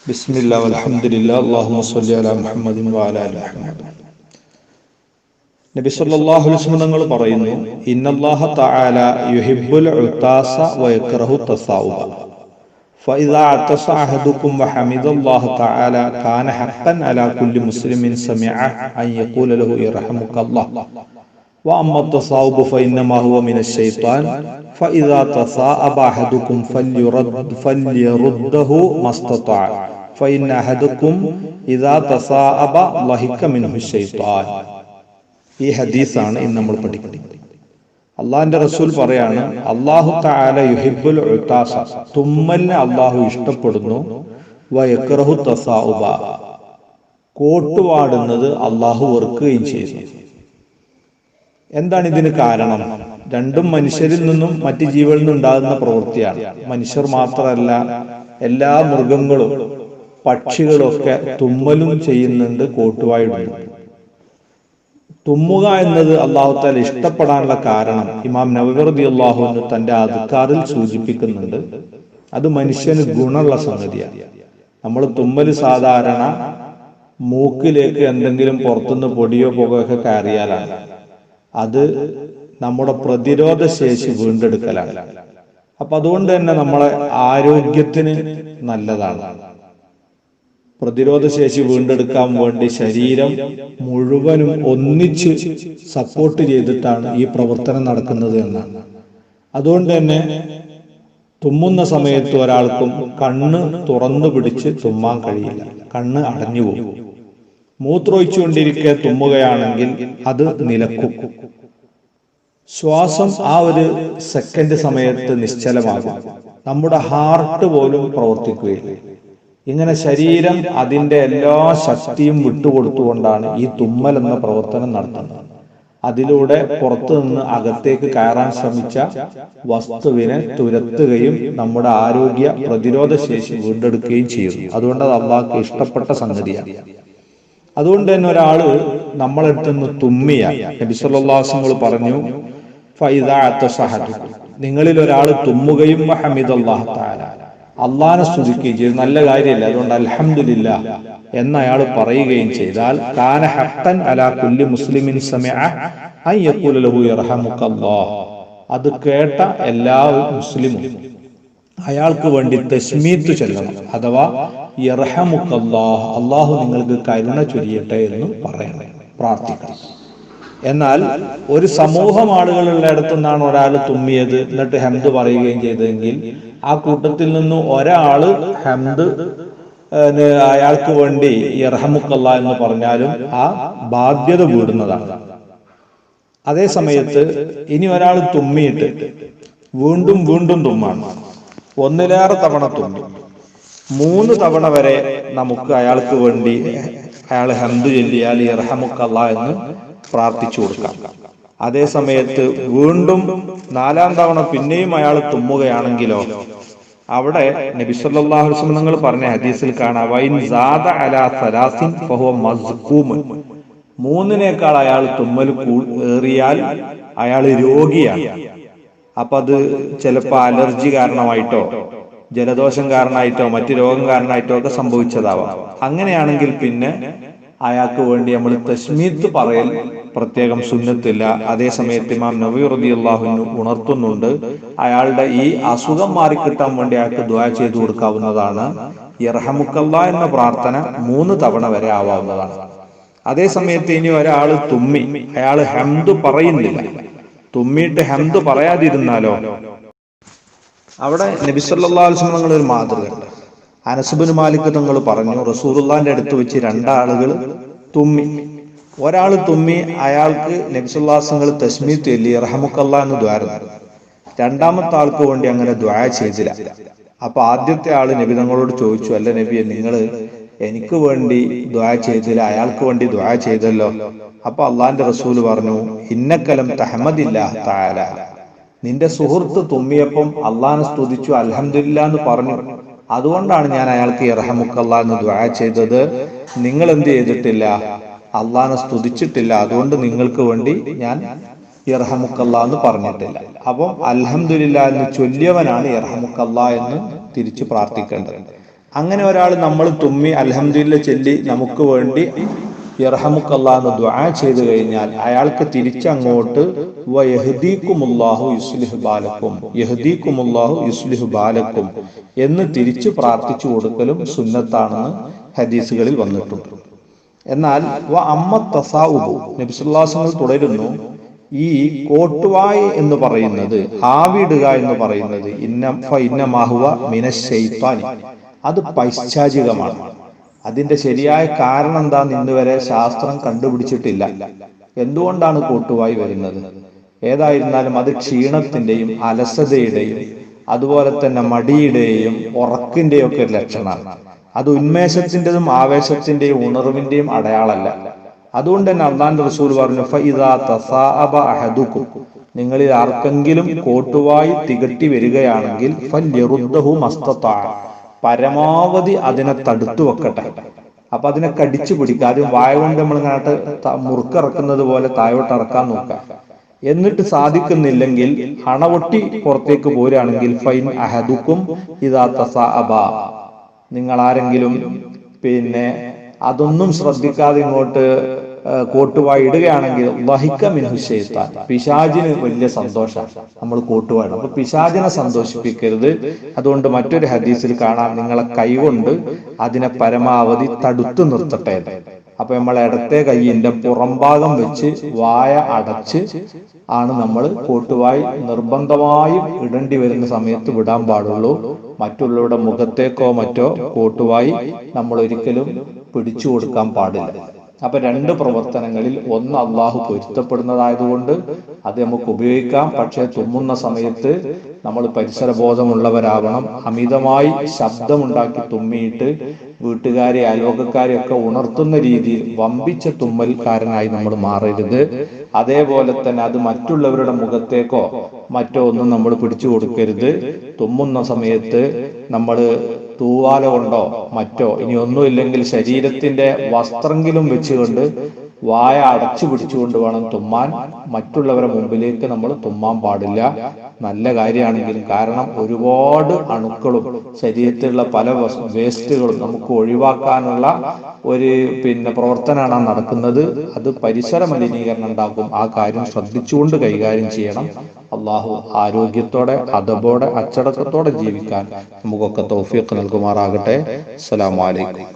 ബിസ്മില്ലാ വൽഹംദുലില്ലാ അല്ലാഹുമ്മ സ്വല്ലി അലാ മുഹമ്മദിൻ വഅലാ ആലി മുഹമ്മദ്. നബി സല്ലല്ലാഹു അലൈഹി വസല്ലം തങ്ങൾ പറയുന്നു, ഇന്നല്ലാഹ തആല യുഹിബ്ബുൽ ഉതാസ വയക്റഹു തസാഉബ ഫഇദാ അതസ അഹദുകും വഹമിദല്ലാഹ തആല കാന ഹഖ്ഖൻ അലാ കുല്ലി മുസ്ലിമിൻ സമിഅ അൻ യഖൂല ലഹു ഇർഹമുക്കല്ലാഹ് വഅമ്മ തസാഉബ ഫഇന്നമാ ഹുവ മിനശ് ശൈത്വാൻ ഫഇദാ തസാഅബ അഹദുകും ഫല്യറുദ്ദഹു മസ്തതഅ ഫഇന്ന അഹദുകും ഇദാ തസാഅബ ലഹിക മിൻഹു ശൈത്വാൻ. ഈ ഹദീസാണ് ഇന്ന് നമ്മൾ പഠിക്കുന്നത്. അള്ളാഹിന്റെ റസൂൽ പറയാണ്, അല്ലാഹു തആല യുഹിബ്ബുൽ ഉതാസ, തുമ്മലിനെ അള്ളാഹു ഇഷ്ടപ്പെടുന്നു, വയക്റഹു തസാഉബ, കോട്ടുവാടുന്നത് അള്ളാഹു വെറുക്കുകയും ചെയ്യുന്നു. എന്താണ് ഇതിന് കാരണം? രണ്ടും മനുഷ്യരിൽ നിന്നും മറ്റ് ജീവികളിൽ നിന്നും ഉണ്ടാകുന്ന പ്രവൃത്തിയാണ്. മനുഷ്യർ മാത്രമല്ല, എല്ലാ മൃഗങ്ങളും പക്ഷികളും ഒക്കെ തുമ്മലും ചെയ്യുന്നുണ്ട്, കോട്ടുവായിടുന്നുണ്ട്. തുമ്മുക എന്നത് അല്ലാഹു തആല ഇഷ്ടപ്പെടാനുള്ള കാരണം ഇമാം നവവി റളിയല്ലാഹു അൻഹു തന്റെ അദ്കാറിൽ സൂചിപ്പിക്കുന്നുണ്ട്. അത് മനുഷ്യന് ഗുണമുള്ള സംഗതിയാണ്. നമ്മൾ തുമ്മൽ സാധാരണ മൂക്കിലേക്ക് എന്തെങ്കിലും പുറത്തുനിന്ന് പൊടിയോ പുകയൊക്കെ കയറിയാലാണ്. അത് നമ്മുടെ പ്രതിരോധ ശേഷി വീണ്ടെടുക്കലാണ്. അപ്പൊ അതുകൊണ്ട് തന്നെ നമ്മളെ ആരോഗ്യത്തിന് നല്ലതാണ്. പ്രതിരോധ ശേഷി വീണ്ടെടുക്കാൻ വേണ്ടി ശരീരം മുഴുവനും ഒന്നിച്ച് സപ്പോർട്ട് ചെയ്തിട്ടാണ് ഈ പ്രവർത്തനം നടക്കുന്നത് എന്നാണ്. അതുകൊണ്ട് തന്നെ തുമ്മുന്ന സമയത്ത് ഒരാൾക്കും കണ്ണ് തുറന്നു പിടിച്ച് തുമ്മാൻ കഴിയില്ല, കണ്ണ് അടഞ്ഞുപോകും. മൂത്രമൊഴിച്ചുകൊണ്ടിരിക്കെ തുമ്മുകയാണെങ്കിൽ അത് നിലക്കും. ശ്വാസം ആ ഒരു സെക്കൻഡ് സമയത്ത് നിശ്ചലമാകും. നമ്മുടെ ഹാർട്ട് പോലും പ്രവർത്തിക്കുകയില്ല. ഇങ്ങനെ ശരീരം അതിന്റെ എല്ലാ ശക്തിയും വിട്ടുകൊടുത്തുകൊണ്ടാണ് ഈ തുമ്മൽ എന്ന പ്രവർത്തനം നടത്തുന്നത്. അതിലൂടെ പുറത്തു നിന്ന് അകത്തേക്ക് കയറാൻ ശ്രമിച്ച വസ്തുവിനെ തുരത്തുകയും നമ്മുടെ ആരോഗ്യ പ്രതിരോധ ശേഷി വീണ്ടെടുക്കുകയും ചെയ്യുന്നു. അതുകൊണ്ട് അത് അള്ളാഹ്ക്ക് ഇഷ്ടപ്പെട്ട സംഗതിയാണ്. അതുകൊണ്ട് തന്നെ ഒരാള് നമ്മളെടുത്ത് നിന്ന് തുമ്മിയാൽ നബി സല്ലല്ലാഹു അലൈഹി വസല്ലം പറഞ്ഞു, ഫഇദാ അതസ അഹദുകും, നിങ്ങളിൽ ഒരാൾ തുമ്മുകയും വഹമിദല്ലാഹ തആല, അള്ളാഹനെ സ്തുതിക്കുകയും ചെയ്തു, നല്ല കാര്യമല്ല, അതുകൊണ്ട് അൽഹംദുലില്ലാ എന്ന് അയാൾ പറയുകയും ചെയ്താൽ കാന ഹഖ്ഖൻ അലാ കുല്ലി മുസ്ലിമിൻ സമിഅ അൻ യഖൂല ലഹു ഇർഹമുക്കല്ലാഹ്, അത് കേട്ട എല്ലാ മുസ്ലിമും അയാൾക്ക് വേണ്ടി തസ്മീത്ത് ചൊല്ലണം, അഥവാ യർഹമുക്കല്ലാഹ്, അള്ളാഹു നിങ്ങൾക്ക് കരുണ ചൊരിയട്ടെ എന്ന് പറയണം, പ്രാർത്ഥിക്കണം. എന്നാൽ ഒരു സമൂഹം ആളുകളുള്ള ഇടത്തു നിന്നാണ് ഒരാൾ തുമ്മിയത്, എന്നിട്ട് ഹംദ് പറയുകയും ചെയ്തതെങ്കിൽ ആ കൂട്ടത്തിൽ നിന്ന് ഒരാള് ഹംദ് അയാൾക്ക് വേണ്ടി യർഹമുക്കല്ലാ എന്ന് പറഞ്ഞാലും ആ ബാധ്യത വീടുന്നതാണ്. അതേ സമയത്ത് ഇനി ഒരാൾ തുമ്മിയിട്ട് വീണ്ടും വീണ്ടും തുമ്മാണ്, ഒന്നിലേറെ തവണ തുമ്മി, 3 തവണ വരെ നമുക്ക് അയാൾക്ക് വേണ്ടി അയാൾ ഹംദ് ചൊല്ലിയാൽ യർഹമുക്കല്ലാ എന്ന് പ്രാർത്ഥിച്ചു കൊടുക്കാം. അതേ സമയത്ത് വീണ്ടും 4ാം തവണ പിന്നെയും അയാൾ തുമ്മുകയാണെങ്കിലോ, അവിടെ നബി സല്ലല്ലാഹു അലൈഹി വസല്ലം തങ്ങൾ പറഞ്ഞ ഹദീസിൽ കാണാം, വൈൻ സാദ അലാ സലാസിൻ ഫഹുവ മസ്കൂം, 3നേക്കാൾ അയാൾ തുമ്മൽ ഏറിയാൽ അയാൾ രോഗിയാണ്. അപ്പൊ അത് ചിലപ്പോൾ അലർജി കാരണമായിട്ടോ ജലദോഷം കാരണമായിട്ടോ മറ്റു രോഗം കാരണമായിട്ടോ ഒക്കെ സംഭവിച്ചതാവാം. അങ്ങനെയാണെങ്കിൽ പിന്നെ അയാൾക്ക് വേണ്ടി നമ്മൾ തസ്മീത്ത് പറയൽ പ്രത്യേകം സുന്നത്തില്ല. അതേ സമയത്ത് ഇമാം നവവി റളിയല്ലാഹു അൻഹു ഉണർത്തുന്നുണ്ട്, അയാളുടെ ഈ അസുഖം മാറിക്കിട്ടാൻ വേണ്ടി അയാൾക്ക് ദുആ ചെയ്തു കൊടുക്കാവുന്നതാണ്. യർഹമുക്കല്ലാ എന്ന പ്രാർത്ഥന 3 തവണ വരെ ആവാവുന്നതാണ്. അതേ സമയത്ത് ഇനി ഒരാൾ തുമ്മി അയാൾ ഹംദ് പറയുന്നില്ല, തുമ്മിയിട്ട് ഹംദ് പറയാതിരുന്നാലോ, അവിടെ നബി സല്ലല്ലാഹു അലൈഹി വസല്ലം ഒരു മാതൃകയുണ്ട്. അനസ് ഇബ്നു മാലിക് തങ്ങൾ പറഞ്ഞു, റസൂലുള്ളാഹിന്റെ അടുത്ത് വെച്ച് 2 ആളുകൾ തുമ്മി. ഒരാൾ തുമ്മി, അയാൾക്ക് നബി സല്ലല്ലാഹു അലൈഹി വസല്ലം തസ്മീത്ത് ചൊല്ലി യർഹമുക്കല്ലാ എന്ന് ദുആ ചെയ്തു. 2ാമത്തെ ആൾക്ക് വേണ്ടി അങ്ങനെ ദുആ ചെയ്തില്ല. അപ്പൊ ആദ്യത്തെ ആള് നബി തങ്ങളോട് ചോദിച്ചു, അല്ല നബിയെ, നിങ്ങൾ എനിക്ക് വേണ്ടി ദുആ ചെയ്തില്ല, അയാൾക്ക് വേണ്ടി ദുആ ചെയ്തല്ലോ. അപ്പൊ അള്ളാഹിന്റെ റസൂൽ പറഞ്ഞു, ഇന്നകലം തഹ്മദില്ലാഹ തആല, നിന്റെ സുഹൃത്ത് തുമ്മിയപ്പം അള്ളാഹിനെ സ്തുതിച്ചു, അൽഹംദുലില്ലാ എന്ന് പറഞ്ഞു, അതുകൊണ്ടാണ് ഞാൻ അയാൾക്ക് യർഹമുക്കല്ലാ എന്ന് ദുആ ചെയ്തത്. നിങ്ങൾ എന്ത് ചെയ്തിട്ടില്ല? അള്ളാഹിനെ സ്തുതിച്ചിട്ടില്ല, അതുകൊണ്ട് നിങ്ങൾക്ക് വേണ്ടി ഞാൻ യർഹമുക്കല്ലാ എന്ന് പറഞ്ഞിട്ടില്ല. അപ്പം അൽഹംദുലില്ലാ എന്ന് ചൊല്ലിയവനാണ് യർഹമുക്കല്ലാ എന്ന് തിരിച്ചു പ്രാർത്ഥിക്കേണ്ടത്. അങ്ങനെ ഒരാൾ നമ്മൾ തുമ്മി അൽഹംദുലില്ലാ ചൊല്ലി നമുക്ക് വേണ്ടി യർഹമുക്കല്ലാഹ് എന്ന് ദുആ ചെയ്തു കഴിഞ്ഞാൽ അയാൾക്ക് തിരിച്ചങ്ങോട്ട് വയഹ്ദീകുമുല്ലാഹു യുസ്ലിഹു ബാലക്കും യഹ്ദീകുമുല്ലാഹു യുസ്ലിഹു ബാലക്കും എന്ന് തിരിച്ചു പ്രാർത്ഥിച്ചു കൊടുക്കലും സുന്നത്താണെന്ന് ഹദീസുകളിൽ വന്നിട്ടുണ്ട്. എന്നാൽ നബി സല്ലല്ലാഹു അലൈഹി വസല്ലം തുടരുന്നു, ഈ കോട്ടുവായ് എന്ന് പറയുന്നത്, ആവിടുക എന്ന് പറയുന്നത് ഇന്നമാഹുവ മിനശ്ശൈത്താനി, അത് പൈശാചികമാണ്. അതിന്റെ ശരിയായ കാരണം എന്താന്ന് ഇന്ന് വരെ ശാസ്ത്രം കണ്ടുപിടിച്ചിട്ടില്ല. എന്തുകൊണ്ടാണ് കോട്ടുവായി വരുന്നത്? ഏതായിരുന്നാലും അത് ക്ഷീണത്തിന്റെയും അലസതയുടെയും അതുപോലെ തന്നെ മടിയുടെയും ഉറക്കിന്റെയും ഒക്കെ ഒരു ലക്ഷണമാണ്. അത് ഉന്മേഷത്തിന്റെയും ആവേശത്തിന്റെയും ഉണർവിന്റെയും അടയാളമല്ല. അതുകൊണ്ട് തന്നെ അല്ലാഹുവിന്റെ റസൂൽ പറഞ്ഞു, ഫഇദാ തസാഅബ അഹദുക്കും, നിങ്ങളിൽ ആർക്കെങ്കിലും കോട്ടുവായി തികട്ടി വരികയാണെങ്കിൽ ഫൽയറുദ്ദഹു മസ്തതാഅ, പരമാവധി അതിനെ തടുത്തു വെക്കട്ടെ. അപ്പൊ അതിനെ കടിച്ചു പിടിക്കുക. ആദ്യം വായ കൊണ്ട് നമ്മൾ ഇങ്ങോട്ട് മുറുക്കിറക്കുന്നത് പോലെ താഴോട്ട് ഇറക്കാൻ നോക്കാം. എന്നിട്ട് സാധിക്കുന്നില്ലെങ്കിൽ അണവൊട്ടി പുറത്തേക്ക് പോരുകയാണെങ്കിൽ ഫൈൻ അഹദുക്കും ഇദാ തസാഅബ, നിങ്ങൾ ആരെങ്കിലും അതൊന്നും ശ്രദ്ധിക്കാതെ ഇങ്ങോട്ട് കോട്ടുവായി ഇടുകയാണെങ്കിൽ വഹിക്ക മിൻഹു ശൈത്താൻ, പിശാചിന് വലിയ സന്തോഷം നമ്മൾ കോട്ടുവായി. അപ്പൊ പിശാചിനെ സന്തോഷിപ്പിക്കരുത്. അതുകൊണ്ട് മറ്റൊരു ഹദീസിൽ കാണാം, നിങ്ങളെ കൈകൊണ്ട് അതിനെ പരമാവധി തടുത്തു നിർത്തട്ടെ. അപ്പൊ നമ്മൾ ഇടത്തെ കൈയിന്റെ പുറംഭാഗം വെച്ച് വായ അടച്ച് ആണ് നമ്മൾ കോട്ടുവായി നിർബന്ധമായും ഇടേണ്ടി വരുന്ന സമയത്ത് വിടാൻ പാടുള്ളൂ. മറ്റുള്ളവരുടെ മുഖത്തേക്കോ മറ്റോ കോട്ടുവായി നമ്മൾ ഒരിക്കലും പിടിച്ചു കൊടുക്കാൻ പാടില്ല. അപ്പൊ രണ്ട് പ്രവർത്തനങ്ങളിൽ ഒന്ന് അള്ളാഹു പൊരുത്തപ്പെടുന്നതായതുകൊണ്ട് അത് നമുക്ക് ഉപയോഗിക്കാം. പക്ഷെ തുമ്മുന്ന സമയത്ത് നമ്മൾ പരിസരബോധമുള്ളവരാവണം. അമിതമായി ശബ്ദമുണ്ടാക്കി തുമ്മിയിട്ട് വീട്ടുകാരെ അയൽവക്കക്കാരെ ഒക്കെ ഉണർത്തുന്ന രീതിയിൽ വമ്പിച്ച തുമ്മൽക്കാരനായി നമ്മൾ മാറരുത്. അതേപോലെ തന്നെ അത് മറ്റുള്ളവരുടെ മുഖത്തേക്കോ മറ്റോ ഒന്നും നമ്മൾ പിടിച്ചു കൊടുക്കരുത്. തുമ്മുന്ന സമയത്ത് നമ്മൾ തൂവാല കൊണ്ടോ മറ്റോ, ഇനി ഒന്നുമില്ലെങ്കിൽ ശരീരത്തിന്റെ വസ്ത്രമെങ്കിലും വെച്ചുകൊണ്ട് വായ അടച്ചു പിടിച്ചുകൊണ്ട് വേണം തുമ്മാൻ. മറ്റുള്ളവരുടെ മുമ്പിലേക്ക് നമ്മൾ തുമ്മാൻ പാടില്ല. നല്ല കാര്യമാണെങ്കിലും, കാരണം ഒരുപാട് അണുക്കളും ശരീരത്തിലുള്ള പല വേസ്റ്റുകളും നമുക്ക് ഒഴിവാക്കാനുള്ള ഒരു പ്രവർത്തനമാണ് നടക്കുന്നത്. അത് പരിസര മലിനീകരണം ഉണ്ടാക്കും. ആ കാര്യം ശ്രദ്ധിച്ചുകൊണ്ട് കൈകാര്യം ചെയ്യണം. അള്ളാഹു ആരോഗ്യത്തോടെ അദബോടെ അച്ചടക്കത്തോടെ ജീവിക്കാൻ നമുക്കൊക്കെ തൗഫീഖ് നൽകുമാറാകട്ടെ. അസ്സലാമു അലൈക്കും.